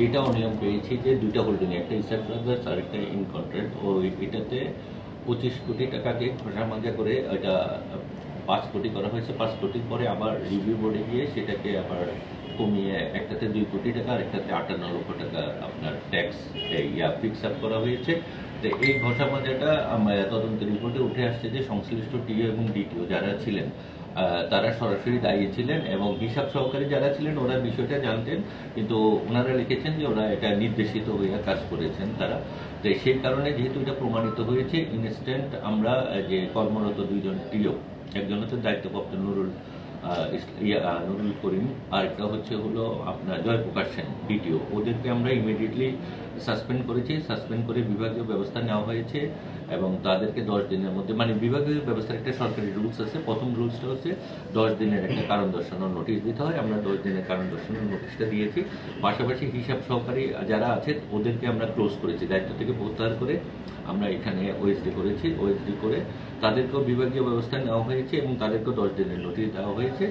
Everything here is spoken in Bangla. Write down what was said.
যেটা অনিয়ম পেয়েছি যে দুইটা হোল্ডিং, একটা ইসার ব্রাদার্স আর একটা ইনকন্ট্রেন্ট, ও এটাতে 25 কোটি টাকাকে খসা মাজা করে এটা 5 কোটি করা হয়েছে। 5 কোটির পরে আবার রিভিউ বোর্ডে গিয়ে সেটাকে আবার কমিয়ে একটাতে 2 কোটি টাকা আর একটাতে 58 লক্ষ টাকা আপনার ট্যাক্স ফিক্স আপ করা হয়েছে। তো এই ঘষা মাজাটা তদন্তের রিপোর্টে উঠে আসছে যে সংশ্লিষ্ট টিও এবং ডিটিও যারা ছিলেন তারা সরাসরি দায়ী ছিলেন, এবং হিসাব সহকারী যারা ছিলেন ওরা বিষয়টা জানতেন, কিন্তু ওনারা লিখেছেন যে ওরা এটা নির্দেশিত হয়ে কাজ করেছেন তারা। তো সেই কারণে যেহেতু এটা প্রমাণিত হয়েছে, ইনস্ট্যান্ট আমরা যে কর্মরত দুইজন টিও, একজন হচ্ছে দায়িত্বপ্রাপ্ত নুরুল করিম, আর একটা হলো আপনার জয়প্রকাশ সেন ডিটিও, ওদেরকে আমরা ইমিডিয়েটলি সাসপেন্ড করেছি। সাসপেন্ড করে বিভাগীয় ব্যবস্থা নেওয়া হয়েছে এবং তাদেরকে 10 দিনের মধ্যে, মানে বিভাগীয় ব্যবস্থার একটা সরকারি রুলস আছে। প্রথম রুলসটা হচ্ছে 10 দিনের একটা কারণ দর্শানোর নোটিশ দিতে হয়। আমরা 10 দিনের কারণ দর্শানোর নোটিশটা দিয়েছি। পাশাপাশি হিসাব সহকারী যারা আছে ওদেরকে আমরা ক্লোজ করেছি, দায়িত্ব থেকে প্রত্যাহার করে আমরা এখানে ওএসডি করেছি। ওএসডি করে তাদেরকেও বিভাগীয় ব্যবস্থা নেওয়া হয়েছে এবং তাদেরকেও 10 দিনের নোটিশ দেওয়া হয়েছে।